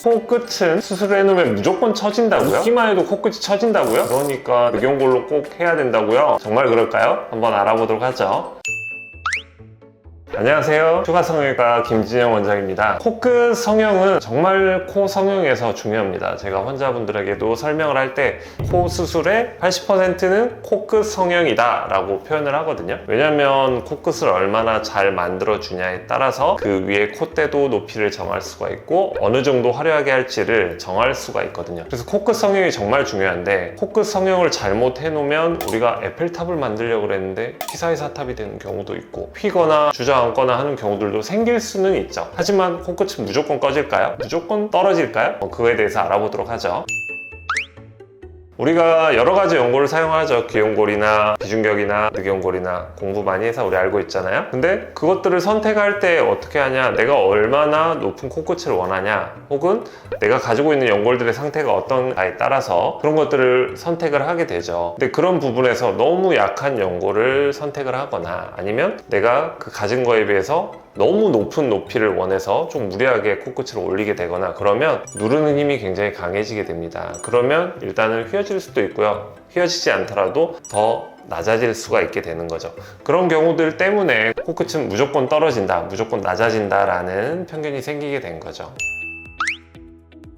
코끝은 수술을 해놓으면 무조건 처진다고요? 웃기만 해도 코끝이 처진다고요? 그러니까 늑연골로 꼭 해야 된다고요? 정말 그럴까요? 한번 알아보도록 하죠. 안녕하세요. 추가성형외과 김진영 원장입니다. 코끝 성형은 정말 코 성형에서 중요합니다. 제가 환자분들에게도 설명을 할 때 코 수술의 80%는 코끝 성형이다 라고 표현을 하거든요. 왜냐면 코끝을 얼마나 잘 만들어 주냐에 따라서 그 위에 콧대도 높이를 정할 수가 있고 어느 정도 화려하게 할지를 정할 수가 있거든요. 그래서 코끝 성형이 정말 중요한데 코끝 성형을 잘못 해놓으면 우리가 에펠탑을 만들려고 그랬는데 피사의 사탑이 되는 경우도 있고 휘거나 주저앉거나 하는 경우들도 생길 수는 있죠. 하지만 코끝은 무조건 꺼질까요? 무조건 떨어질까요? 그거에 대해서 알아보도록 하죠. 우리가 여러 가지 연골을 사용하죠. 귀연골이나 비중격이나 늑연골이나 공부 많이 해서 우리 알고 있잖아요. 근데 그것들을 선택할 때 어떻게 하냐, 내가 얼마나 높은 코끝을 원하냐, 혹은 내가 가지고 있는 연골들의 상태가 어떤가에 따라서 그런 것들을 선택을 하게 되죠. 근데 그런 부분에서 너무 약한 연골을 선택을 하거나 아니면 내가 그 가진 거에 비해서 너무 높은 높이를 원해서 좀 무리하게 코끝을 올리게 되거나 그러면 누르는 힘이 굉장히 강해지게 됩니다. 그러면 일단은 휘어질 수도 있고요. 휘어지지 않더라도 더 낮아질 수가 있게 되는 거죠. 그런 경우들 때문에 코끝은 무조건 떨어진다, 무조건 낮아진다 라는 편견이 생기게 된 거죠.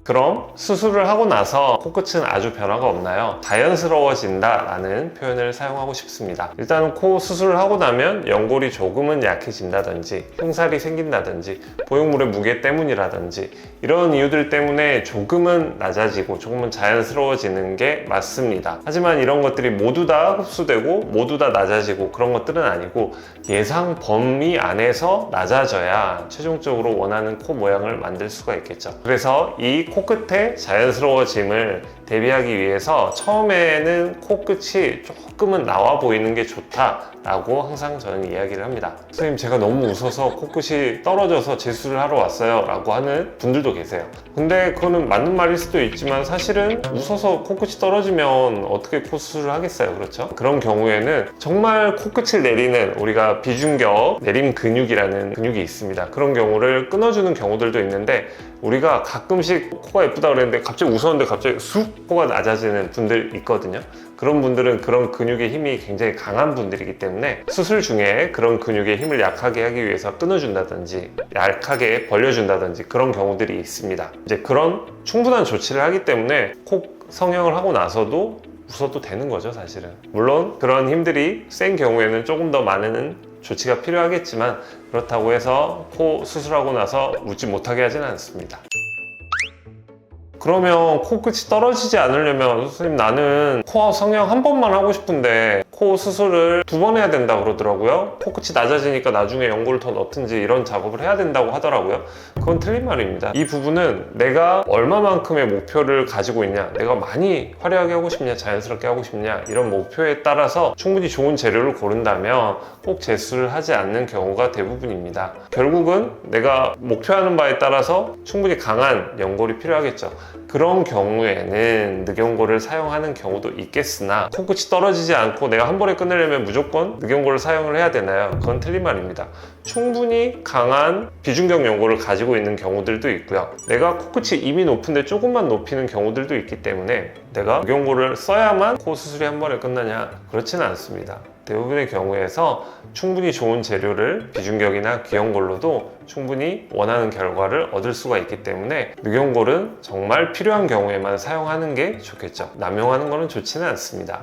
그럼 수술을 하고 나서 코끝은 아주 변화가 없나요? 자연스러워진다 라는 표현을 사용하고 싶습니다. 일단 코 수술을 하고 나면 연골이 조금은 약해진다든지 흉살이 생긴다든지 보형물의 무게 때문이라든지 이런 이유들 때문에 조금은 낮아지고 조금은 자연스러워지는 게 맞습니다. 하지만 이런 것들이 모두 다 흡수되고 모두 다 낮아지고 그런 것들은 아니고 예상 범위 안에서 낮아져야 최종적으로 원하는 코 모양을 만들 수가 있겠죠. 그래서 이 코끝의 자연스러워짐을 대비하기 위해서 처음에는 코끝이 조금은 나와 보이는 게 좋다라고 항상 저는 이야기를 합니다. 선생님, 제가 너무 웃어서 코끝이 떨어져서 재수를 하러 왔어요 라고 하는 분들도 계세요. 근데 그거는 맞는 말일 수도 있지만 사실은 웃어서 코끝이 떨어지면 어떻게 코 수술을 하겠어요, 그렇죠? 그런 경우에는 정말 코끝을 내리는 우리가 비중격 내림 근육이라는 근육이 있습니다. 그런 경우를 끊어주는 경우들도 있는데 우리가 가끔씩 코가 예쁘다 그랬는데 갑자기 웃었는데 갑자기 쑥 코가 낮아지는 분들 있거든요. 그런 분들은 그런 근육의 힘이 굉장히 강한 분들이기 때문에 수술 중에 그런 근육의 힘을 약하게 하기 위해서 끊어준다든지 약하게 벌려준다든지 그런 경우들이 있습니다. 이제 그런 충분한 조치를 하기 때문에 코 성형을 하고 나서도 웃어도 되는 거죠, 사실은. 물론 그런 힘들이 센 경우에는 조금 더 많은 조치가 필요하겠지만 그렇다고 해서 코 수술하고 나서 웃지 못하게 하지는 않습니다. 그러면 코끝이 떨어지지 않으려면 선생님, 나는 코 성형 한 번만 하고 싶은데 코 수술을 2번 해야 된다 그러더라고요. 코끝이 낮아지니까 나중에 연골을 더 넣든지 이런 작업을 해야 된다고 하더라고요. 그건 틀린 말입니다. 이 부분은 내가 얼마만큼의 목표를 가지고 있냐, 내가 많이 화려하게 하고 싶냐, 자연스럽게 하고 싶냐, 이런 목표에 따라서 충분히 좋은 재료를 고른다면 꼭 재수를 하지 않는 경우가 대부분입니다. 결국은 내가 목표하는 바에 따라서 충분히 강한 연골이 필요하겠죠. 그런 경우에는 늑연골을 사용하는 경우도 있겠으나 코끝이 떨어지지 않고 내가 한 번에 끝내려면 무조건 늑연골을 사용을 해야 되나요? 그건 틀린 말입니다. 충분히 강한 비중격 연골을 가지고 있는 경우들도 있고요. 내가 코끝이 이미 높은데 조금만 높이는 경우들도 있기 때문에 내가 늑연골을 써야만 코 수술이 한 번에 끝나냐? 그렇지는 않습니다. 대부분의 경우에서 충분히 좋은 재료를 비중격이나 귀연골로도 충분히 원하는 결과를 얻을 수가 있기 때문에 늑연골은 정말 필요한 경우에만 사용하는 게 좋겠죠. 남용하는 것은 좋지는 않습니다.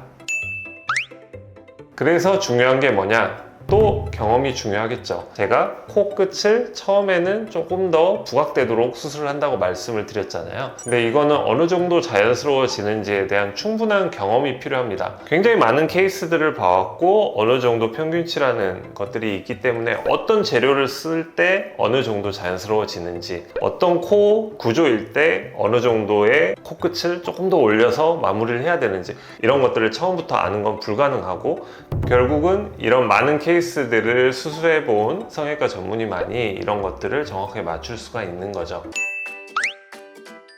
그래서 중요한 게 뭐냐? 또 경험이 중요하겠죠. 제가 코끝을 처음에는 조금 더 부각되도록 수술을 한다고 말씀을 드렸잖아요. 근데 이거는 어느 정도 자연스러워지는지에 대한 충분한 경험이 필요합니다. 굉장히 많은 케이스들을 봐왔고 어느 정도 평균치라는 것들이 있기 때문에 어떤 재료를 쓸 때 어느 정도 자연스러워지는지, 어떤 코 구조일 때 어느 정도의 코끝을 조금 더 올려서 마무리를 해야 되는지, 이런 것들을 처음부터 아는 건 불가능하고 결국은 이런 많은 케이스들을 수술해 본 성형외과 전문의만이 이런 것들을 정확하게 맞출 수가 있는 거죠.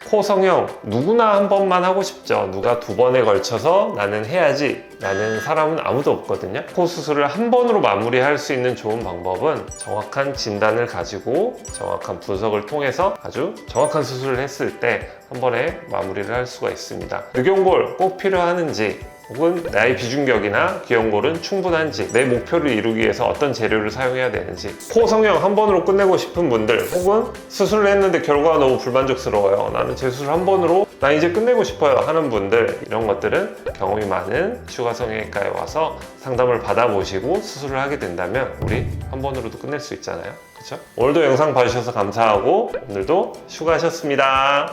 코 성형 누구나 한 번만 하고 싶죠. 누가 두 번에 걸쳐서 나는 해야지 라는 사람은 아무도 없거든요. 코 수술을 한 번으로 마무리할 수 있는 좋은 방법은 정확한 진단을 가지고 정확한 분석을 통해서 아주 정확한 수술을 했을 때 한 번에 마무리를 할 수가 있습니다. 늑연골 꼭 필요하는지, 혹은 나의 비중격이나 귀연골은 충분한지, 내 목표를 이루기 위해서 어떤 재료를 사용해야 되는지, 코 성형 한 번으로 끝내고 싶은 분들, 혹은 수술을 했는데 결과가 너무 불만족스러워요, 나는 재수술 한 번으로 나 이제 끝내고 싶어요 하는 분들, 이런 것들은 경험이 많은 추가 성형외과에 와서 상담을 받아보시고 수술을 하게 된다면 우리 한 번으로도 끝낼 수 있잖아요. 그렇죠? 오늘도 영상 봐주셔서 감사하고 오늘도 수고하셨습니다.